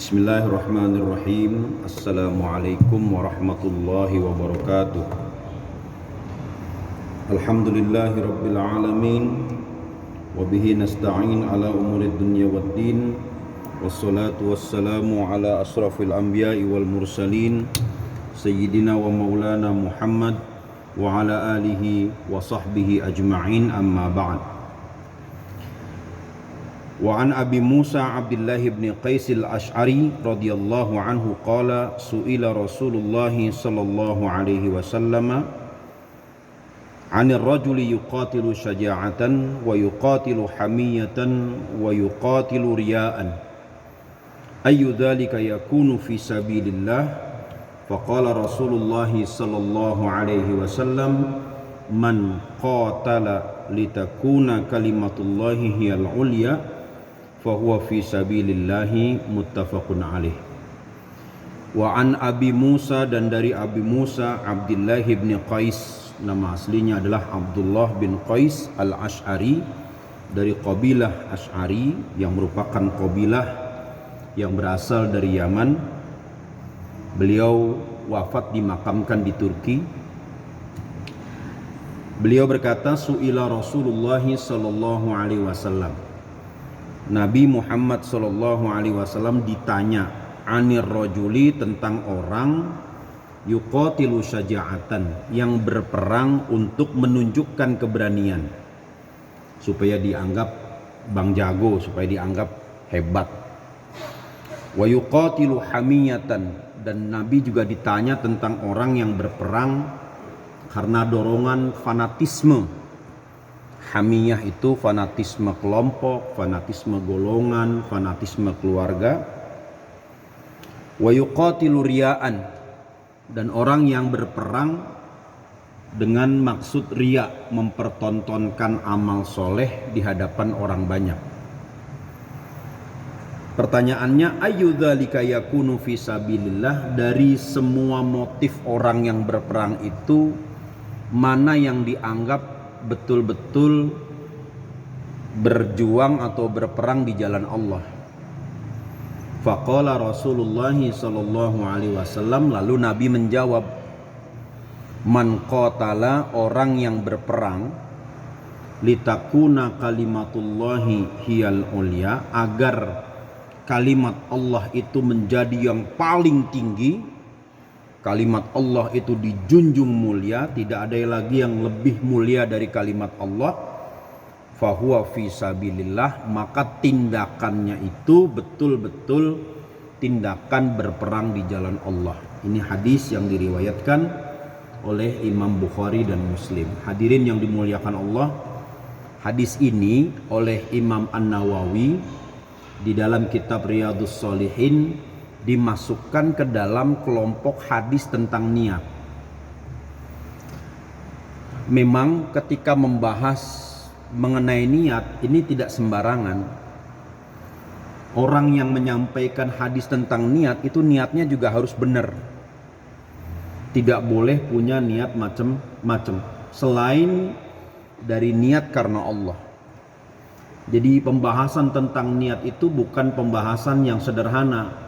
Bismillahirrahmanirrahim. Assalamualaikum warahmatullahi wabarakatuh. Alhamdulillahi rabbil alamin. Wabihi nasta'in ala umurid dunya waddin. Wassalatu wassalamu ala asrafil anbiya'i wal mursalin, Sayyidina wa maulana Muhammad wa ala alihi wa sahbihi ajma'in, amma ba'd. Wa an Abi Musa Abdullah bin Qais al-Ash'ari radhiyallahu anhu qala su'ila Rasulullah sallallahu alaihi wasallam 'anil rajuli yuqatilu syaja'atan wa yuqatilu hamiyatan wa yuqatilu riya'an ayyu dhalika yakunu fi sabilillah faqala Rasulullah sallallahu alaihi wasallam man qatala litakuna kalimatullahi hiyal ulya fahuwa fi sabilillahi, muttafaqun alaih. Wa an Abi Musa, dan dari Abi Musa Abdullah bin Qais, nama aslinya adalah Abdullah bin Qais al-Ash'ari, dari qabilah Ash'ari yang merupakan qabilah yang berasal dari Yaman. Beliau wafat dimakamkan di Turki. Beliau berkata, su'ila Rasulullah sallallahu alaihi wasallam, Nabi Muhammad sallallahu alaihi wasallam ditanya anir rajuli, tentang orang yuqatilu syaja'atan, yang berperang untuk menunjukkan keberanian, supaya dianggap bang jago, supaya dianggap hebat. Wa yuqatilu hamiyatan, dan Nabi juga ditanya tentang orang yang berperang karena dorongan fanatisme. Hamiyah itu fanatisme kelompok, fanatisme golongan, fanatisme keluarga. Wa yuqatilu riya'an, dan orang yang berperang dengan maksud riya, mempertontonkan amal soleh di hadapan orang banyak. Pertanyaannya, ayyu dzalika yakunu fi sabilillah, dari semua motif orang yang berperang itu, mana yang dianggap betul-betul berjuang atau berperang di jalan Allah? Faqala Rasulullah sallallahu alaihi wasallam, lalu Nabi menjawab, man qatala, orang yang berperang, litakuna kalimatullahi hiyal ulya, agar kalimat Allah itu menjadi yang paling tinggi, kalimat Allah itu dijunjung mulia, tidak ada lagi yang lebih mulia dari kalimat Allah, fahuwa fi sabilillah, maka tindakannya itu betul-betul tindakan berperang di jalan Allah. Ini hadis yang diriwayatkan oleh Imam Bukhari dan Muslim. Hadirin yang dimuliakan Allah, hadis ini oleh Imam An-Nawawi di dalam kitab Riyadhus Shalihin dimasukkan ke dalam kelompok hadis tentang niat. Memang ketika membahas mengenai niat ini tidak sembarangan. Orang yang menyampaikan hadis tentang niat itu niatnya juga harus benar. Tidak boleh punya niat macam-macam selain dari niat karena Allah. Jadi pembahasan tentang niat itu bukan pembahasan yang sederhana.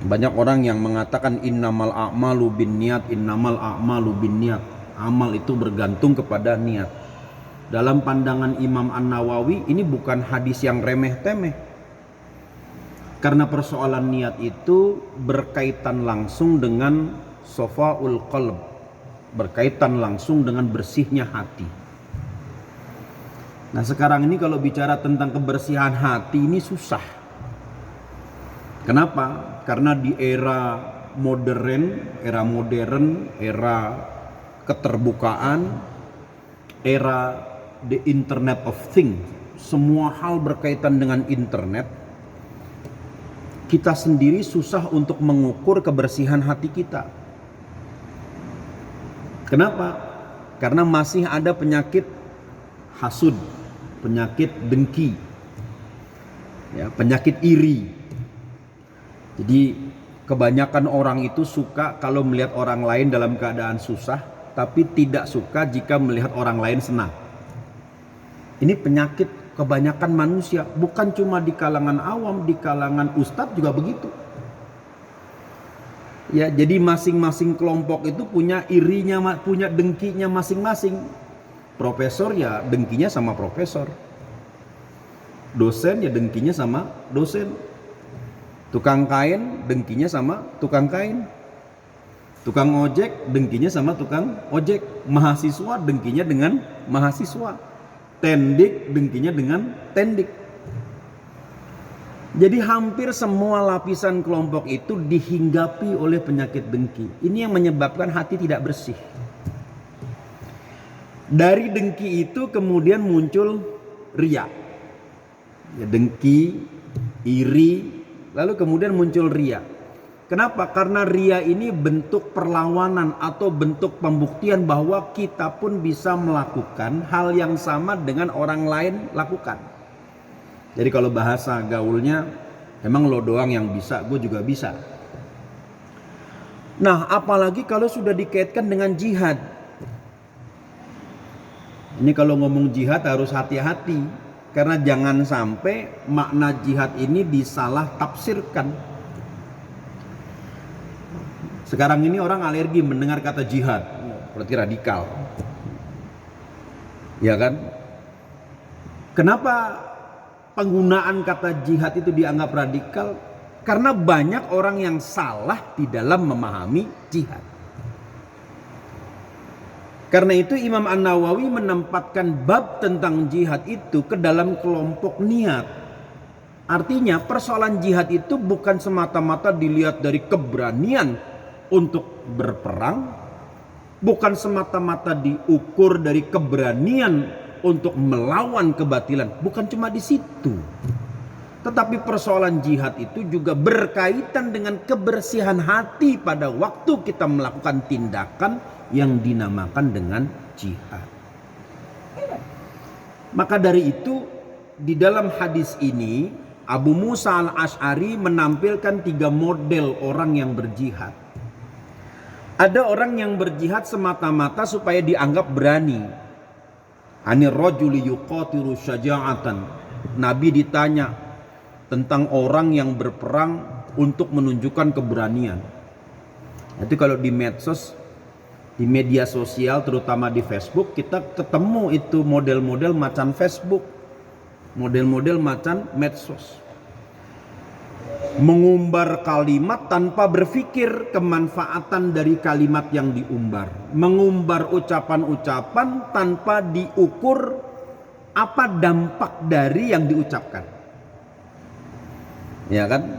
Banyak orang yang mengatakan innamal a'malu binniyat, innamal a'malu binniyat. Amal itu bergantung kepada niat. Dalam pandangan Imam An-Nawawi, ini bukan hadis yang remeh-temeh. Karena persoalan niat itu berkaitan langsung dengan sofaul qalb, berkaitan langsung dengan bersihnya hati. Nah, sekarang ini kalau bicara tentang kebersihan hati ini susah. Kenapa? Karena di era modern, era keterbukaan, era the internet of things, semua hal berkaitan dengan internet, kita sendiri susah untuk mengukur kebersihan hati kita. Kenapa? Karena masih ada penyakit hasud, penyakit dengki, ya, penyakit iri. Jadi kebanyakan orang itu suka kalau melihat orang lain dalam keadaan susah, tapi tidak suka jika melihat orang lain senang. Ini penyakit kebanyakan manusia, bukan cuma di kalangan awam, di kalangan ustadz juga begitu. Ya, jadi masing-masing kelompok itu punya irinya, punya dengkinya masing-masing. Profesor ya dengkinya sama profesor. Dosen ya dengkinya sama dosen. Tukang kain dengkinya sama tukang kain. Tukang ojek dengkinya sama tukang ojek. Mahasiswa dengkinya dengan mahasiswa. Tendik dengkinya dengan tendik. Jadi hampir semua lapisan kelompok itu dihinggapi oleh penyakit dengki. Ini yang menyebabkan hati tidak bersih. Dari dengki itu kemudian muncul riya. Ya, dengki, iri, lalu kemudian muncul riya. Kenapa? Karena riya ini bentuk perlawanan atau bentuk pembuktian bahwa kita pun bisa melakukan hal yang sama dengan orang lain lakukan. Jadi kalau bahasa gaulnya, emang lo doang yang bisa, gue juga bisa. Nah, apalagi kalau sudah dikaitkan dengan jihad. Ini kalau ngomong jihad harus hati-hati, karena jangan sampai makna jihad ini disalah tafsirkan. Sekarang ini orang alergi mendengar kata jihad, berarti radikal. Ya kan? Kenapa penggunaan kata jihad itu dianggap radikal? Karena banyak orang yang salah di dalam memahami jihad. Karena itu Imam An-Nawawi menempatkan bab tentang jihad itu ke dalam kelompok niat. Artinya persoalan jihad itu bukan semata-mata dilihat dari keberanian untuk berperang, bukan semata-mata diukur dari keberanian untuk melawan kebatilan, bukan cuma di situ. Tetapi persoalan jihad itu juga berkaitan dengan kebersihan hati pada waktu kita melakukan tindakan yang dinamakan dengan jihad. Maka dari itu di dalam hadis ini Abu Musa al-Asy'ari menampilkan 3 model orang yang berjihad. Ada orang yang berjihad semata-mata supaya dianggap berani. Anir rajuli yuqatilu syaja'atan. Nabi ditanya tentang orang yang berperang untuk menunjukkan keberanian. Itu kalau di medsos, di media sosial terutama di Facebook, kita ketemu itu model-model macan Facebook, model-model macan medsos. Mengumbar kalimat tanpa berpikir kemanfaatan dari kalimat yang diumbar. Mengumbar ucapan-ucapan tanpa diukur apa dampak dari yang diucapkan. Ya kan?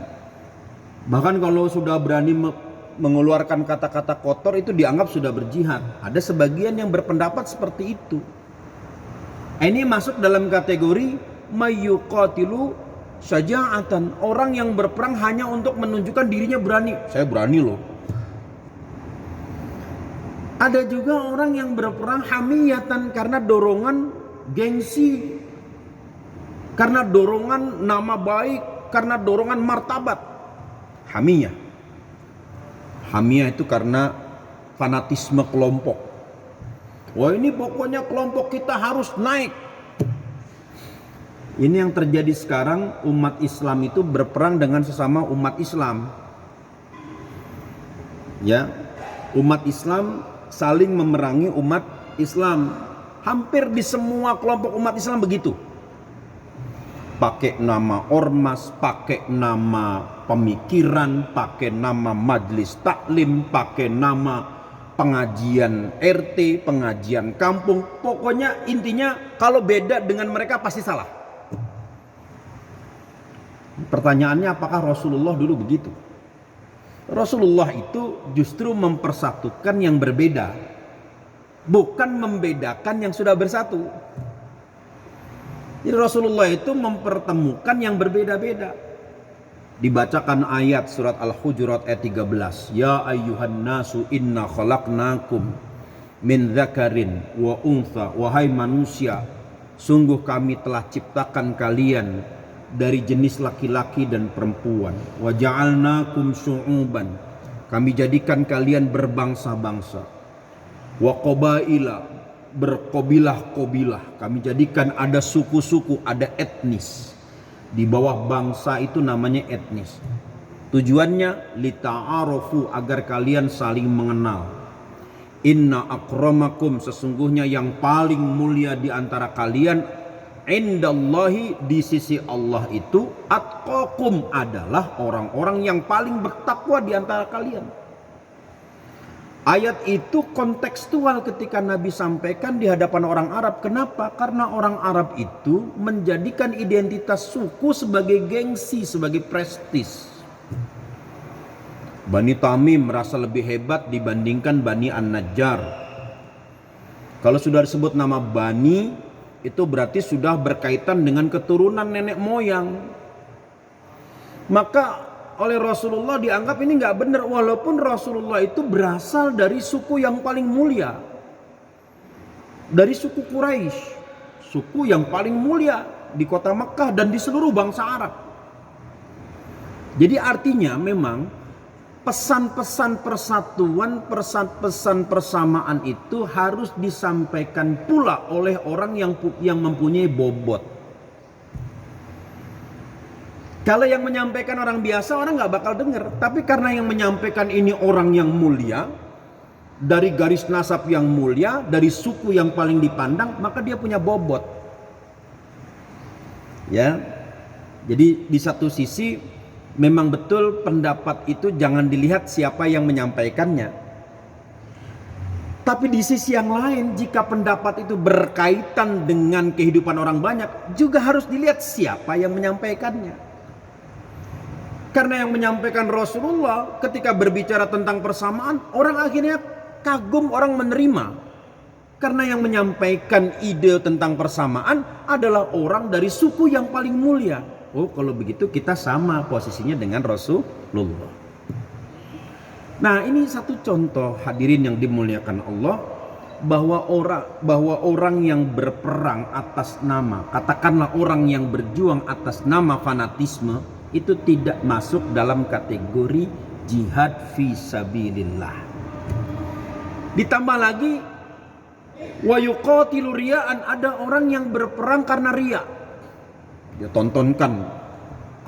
Bahkan kalau sudah berani mengeluarkan kata-kata kotor itu dianggap sudah berjihad. Ada sebagian yang berpendapat seperti itu. Ini masuk dalam kategori mayyuqatilu syaja'atan, orang yang berperang hanya untuk menunjukkan dirinya berani. Saya berani loh. Ada juga orang yang berperang hamiyatan karena dorongan gengsi, karena dorongan nama baik, karena dorongan martabat. Hamiyah. Hamiyah itu karena fanatisme kelompok. Wah, ini pokoknya kelompok kita harus naik. Ini yang terjadi sekarang, umat Islam itu berperang dengan sesama umat Islam. Ya, umat Islam saling memerangi umat Islam. Hampir di semua kelompok umat Islam begitu. Pakai nama ormas, pakai nama pemikiran, pakai nama majelis taklim, pakai nama pengajian RT, pengajian kampung. Pokoknya intinya kalau beda dengan mereka pasti salah. Pertanyaannya, apakah Rasulullah dulu begitu? Rasulullah itu justru mempersatukan yang berbeda, bukan membedakan yang sudah bersatu. Jadi Rasulullah itu mempertemukan yang berbeda-beda. Dibacakan ayat surat Al-Hujurat ayat 13. Ya ayyuhan nasu inna khalaqnakum min dzakarin wa untha. Wahai manusia, sungguh kami telah ciptakan kalian dari jenis laki-laki dan perempuan. Wa ja'alnakum syu'uban. Kami jadikan kalian berbangsa-bangsa. Wa qabaila. berkobilah-kobilah. Kami jadikan ada suku-suku, ada etnis. Di bawah bangsa itu namanya etnis. Tujuannya lita'arofu, agar kalian saling mengenal. Inna akramakum, sesungguhnya yang paling mulia di antara kalian, indallahi, di sisi Allah itu, atqakum, adalah orang-orang yang paling bertakwa di antara kalian. Ayat itu kontekstual ketika Nabi sampaikan di hadapan orang Arab. Kenapa? Karena orang Arab itu menjadikan identitas suku sebagai gengsi, sebagai prestis. Bani Tamim merasa lebih hebat dibandingkan Bani An-Najjar. Kalau sudah disebut nama Bani, itu berarti sudah berkaitan dengan keturunan nenek moyang. Maka oleh Rasulullah dianggap ini nggak benar, walaupun Rasulullah itu berasal dari suku yang paling mulia, dari suku Quraisy, suku yang paling mulia di kota Mekah dan di seluruh bangsa Arab. Jadi artinya memang pesan-pesan persatuan, pesan-pesan persamaan itu harus disampaikan pula oleh orang yang mempunyai bobot. Kalau yang menyampaikan orang biasa, orang nggak bakal dengar. Tapi karena yang menyampaikan ini orang yang mulia, dari garis nasab yang mulia, dari suku yang paling dipandang, maka dia punya bobot. Ya, jadi di satu sisi memang betul pendapat itu jangan dilihat siapa yang menyampaikannya. Tapi di sisi yang lain, jika pendapat itu berkaitan dengan kehidupan orang banyak, juga harus dilihat siapa yang menyampaikannya. Karena yang menyampaikan Rasulullah ketika berbicara tentang persamaan, orang akhirnya kagum, orang menerima. Karena yang menyampaikan ide tentang persamaan adalah orang dari suku yang paling mulia. Oh, kalau begitu kita sama posisinya dengan Rasulullah. Nah, ini satu contoh hadirin yang dimuliakan Allah, bahwa orang yang berperang atas nama, katakanlah orang yang berjuang atas nama fanatisme, itu tidak masuk dalam kategori jihad fi sabilillah. Ditambah lagi wa yuqatilu riya'an, ada orang yang berperang karena riya. Dia tontonkan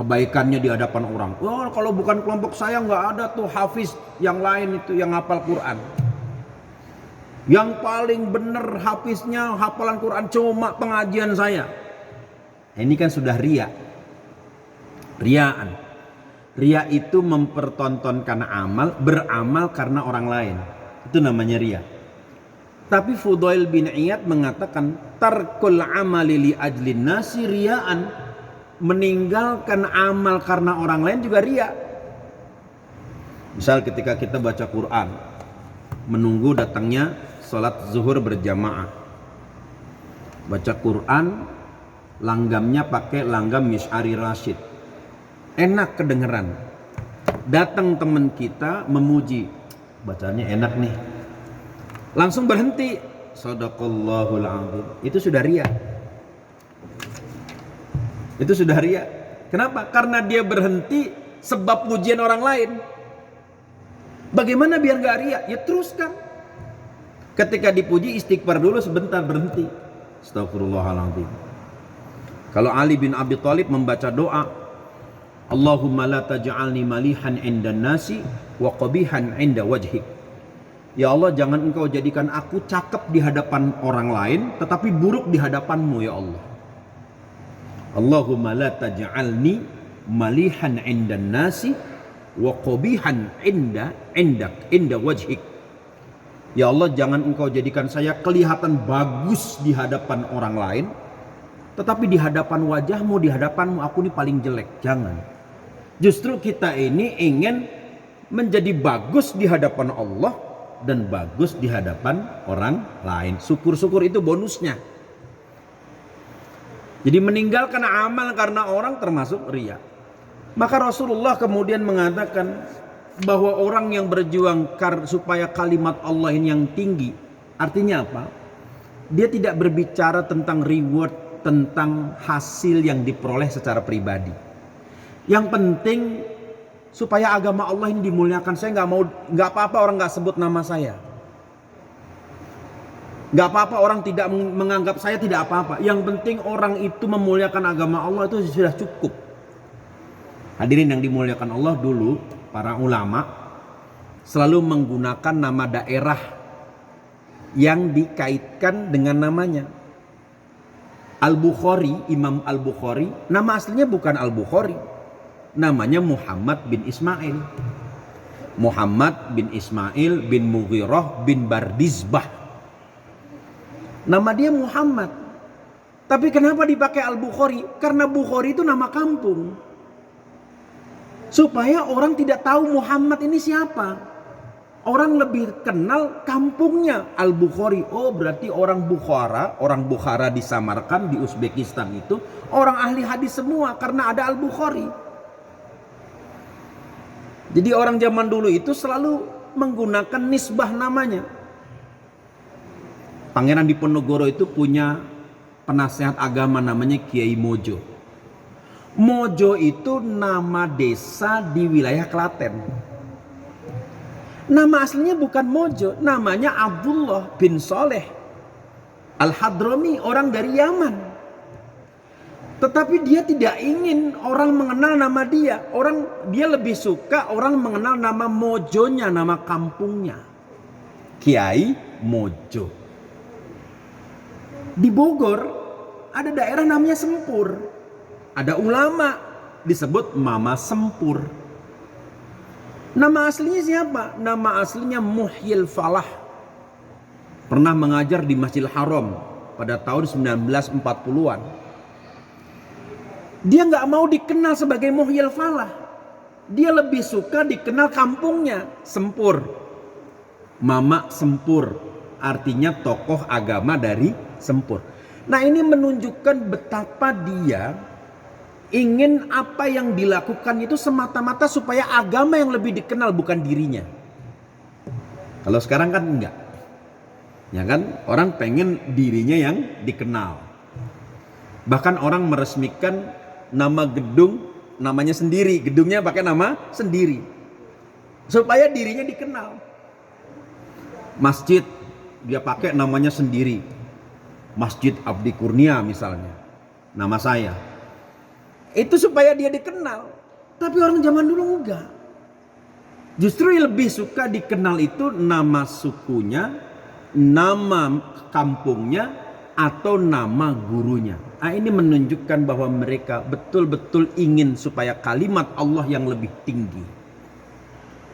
kebaikannya di hadapan orang. Wah, kalau bukan kelompok saya nggak ada tuh hafiz yang lain itu yang hafal Quran. Yang paling benar hafiznya hafalan Quran cuma pengajian saya. Ini kan sudah riya. Riyaan. Riya itu mempertontonkan amal, beramal karena orang lain. Itu namanya riya. Tapi Fudail bin Iyad mengatakan tarkul amali li ajlin nasi riyaan, meninggalkan amal karena orang lain juga riya. Misal ketika kita baca Quran, menunggu datangnya sholat zuhur berjamaah, baca Quran langgamnya pakai langgam Misyari Rasyid, enak kedengeran. Datang teman kita memuji, bacanya enak nih, langsung berhenti, Shadaqallahul azim. Itu sudah riya. Itu sudah riya. Kenapa? Karena dia berhenti sebab pujian orang lain. Bagaimana biar gak riya? Ya teruskan. Ketika dipuji istighfar dulu sebentar, berhenti. Astagfirullahaladzim. Kalau Ali bin Abi Thalib membaca doa, Allahumma la taj'alni malihan indan nasi wa qabihan inda wajhik. Ya Allah, jangan engkau jadikan aku cakep di hadapan orang lain tetapi buruk di hadapanmu ya Allah. Allahumma la taj'alni malihan indan nasi wa qabihan inda wajhik. Ya Allah, jangan engkau jadikan saya kelihatan bagus di hadapan orang lain tetapi di hadapan wajahmu, di hadapanmu aku ini paling jelek. Jangan. Justru kita ini ingin menjadi bagus di hadapan Allah dan bagus di hadapan orang lain. Syukur-syukur itu bonusnya. Jadi meninggalkan amal karena orang termasuk riya. Maka Rasulullah kemudian mengatakan bahwa orang yang berjuang supaya kalimat Allah ini yang tinggi, artinya apa? Dia tidak berbicara tentang reward, tentang hasil yang diperoleh secara pribadi. Yang penting supaya agama Allah ini dimuliakan. Saya nggak apa-apa orang nggak sebut nama saya. Nggak apa-apa orang tidak menganggap saya tidak apa-apa. Yang penting orang itu memuliakan agama Allah itu sudah cukup. Hadirin yang dimuliakan Allah, dulu para ulama selalu menggunakan nama daerah yang dikaitkan dengan namanya. Al-Bukhari, Imam Al-Bukhari, nama aslinya bukan Al-Bukhari. Namanya Muhammad bin Ismail. Muhammad bin Ismail bin Mughirah bin Bardizbah. Nama dia Muhammad. Tapi kenapa dipakai Al-Bukhari? Karena Bukhari itu nama kampung. Supaya orang tidak tahu Muhammad ini siapa. Orang lebih kenal kampungnya Al-Bukhari. Oh, berarti orang Bukhara di Samarkand di Uzbekistan itu orang ahli hadis semua karena ada Al-Bukhari. Jadi orang zaman dulu itu selalu menggunakan nisbah namanya. Pangeran Diponegoro itu punya penasehat agama namanya Kiai Mojo. Mojo itu nama desa di wilayah Klaten. Nama aslinya bukan Mojo, namanya Abdullah bin Soleh Al-Hadrami, orang dari Yaman. Tetapi dia tidak ingin orang mengenal nama dia. Dia lebih suka orang mengenal nama Mojonya, nama kampungnya. Kiai Mojo. Di Bogor ada daerah namanya Sempur. Ada ulama disebut Mama Sempur. Nama aslinya siapa? Nama aslinya Muhyil Falah. Pernah mengajar di Masjidil Haram pada tahun 1940-an. Dia nggak mau dikenal sebagai Muhyil Falah. Dia lebih suka dikenal kampungnya, Sempur. Mama Sempur, artinya tokoh agama dari Sempur. Nah, ini menunjukkan betapa dia ingin apa yang dilakukan itu semata-mata supaya agama yang lebih dikenal, bukan dirinya. Kalau sekarang kan enggak. Ya kan, orang pengen dirinya yang dikenal. Bahkan orang meresmikan nama gedung namanya sendiri, gedungnya pakai nama sendiri. Supaya dirinya dikenal. Masjid dia pakai namanya sendiri. Masjid Abdi Kurnia misalnya, nama saya. Itu supaya dia dikenal. Tapi orang zaman dulu enggak. Justru yang lebih suka dikenal itu nama sukunya, nama kampungnya, atau nama gurunya. Nah, ini menunjukkan bahwa mereka betul-betul ingin supaya kalimat Allah yang lebih tinggi.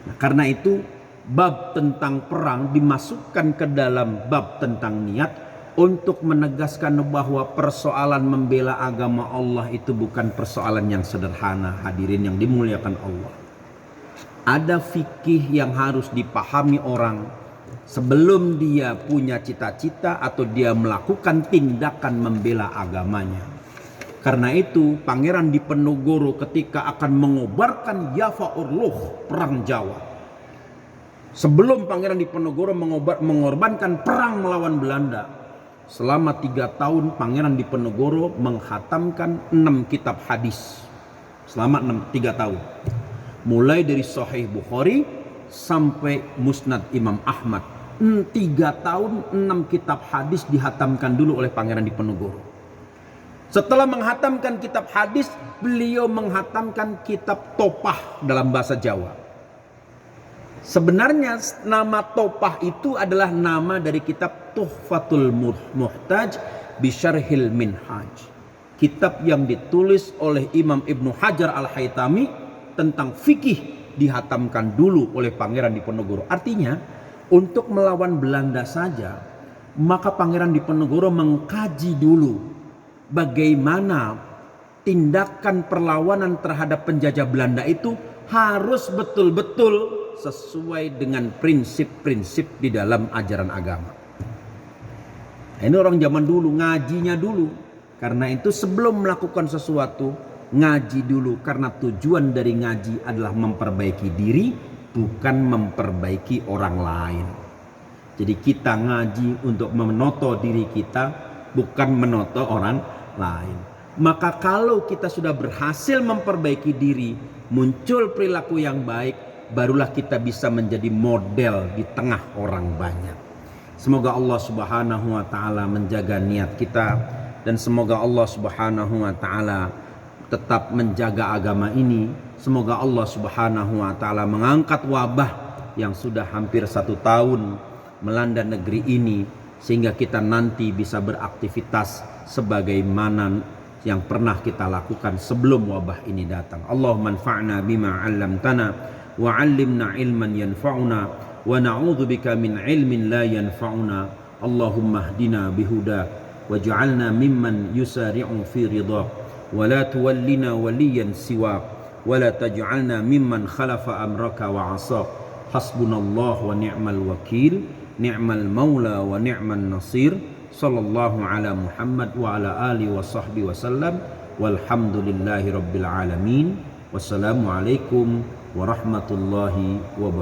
Nah, karena itu bab tentang perang dimasukkan ke dalam bab tentang niat, untuk menegaskan bahwa persoalan membela agama Allah itu bukan persoalan yang sederhana. Hadirin yang dimuliakan Allah, ada fikih yang harus dipahami orang sebelum dia punya cita-cita atau dia melakukan tindakan membela agamanya. Karena itu Pangeran Diponegoro ketika akan mengobarkan Yafaurluh, perang Jawa, sebelum Pangeran Diponegoro mengorbankan perang melawan Belanda, selama 3 tahun Pangeran Diponegoro menghatamkan 6 kitab hadis. Selama 3 tahun. Mulai dari Sahih Bukhari sampai Musnad Imam Ahmad. 3 tahun 6 kitab hadis dihatamkan dulu oleh Pangeran Diponegoro. Setelah menghatamkan kitab hadis, beliau menghatamkan kitab Topah dalam bahasa Jawa. Sebenarnya nama Topah itu adalah nama dari kitab Tuhfatul Muhtaj Bisyarhil Minhaj. Kitab yang ditulis oleh Imam Ibnu Hajar Al-Haytami tentang fikih dihatamkan dulu oleh Pangeran Diponegoro. Artinya untuk melawan Belanda saja, maka Pangeran Diponegoro mengkaji dulu bagaimana tindakan perlawanan terhadap penjajah Belanda itu harus betul-betul sesuai dengan prinsip-prinsip di dalam ajaran agama. Ini orang zaman dulu, ngajinya dulu. Karena itu sebelum melakukan sesuatu, ngaji dulu. Karena tujuan dari ngaji adalah memperbaiki diri, bukan memperbaiki orang lain. Jadi kita ngaji untuk menoto diri kita, bukan menoto orang lain. Maka kalau kita sudah berhasil memperbaiki diri, muncul perilaku yang baik, barulah kita bisa menjadi model di tengah orang banyak. Semoga Allah Subhanahu wa taala menjaga niat kita, dan semoga Allah Subhanahu wa taala tetap menjaga agama ini. Semoga Allah Subhanahu wa taala mengangkat wabah yang sudah hampir 1 tahun melanda negeri ini, sehingga kita nanti bisa beraktivitas sebagaimana yang pernah kita lakukan sebelum wabah ini datang. Allahumma anfa'na bima 'allamtana wa 'allimna ilman yanfa'una wa na'udzubika min ilmin la yanfa'una. Allahumma hdina bihuda waj'alna mimman yusari'u fi ridha wa la tuwallina waliyan siwa wa la taj'alna mimman khalafa amraka wa 'asa. Hasbunallahu wa ni'mal wakil, ni'mal maula wa ni'man nasir. Sallallahu ala Muhammad wa ala alihi wa sahbihi wasallam, walhamdulillahi rabbil alamin. Wassalamualaikum warahmatullahi wabarakatuh.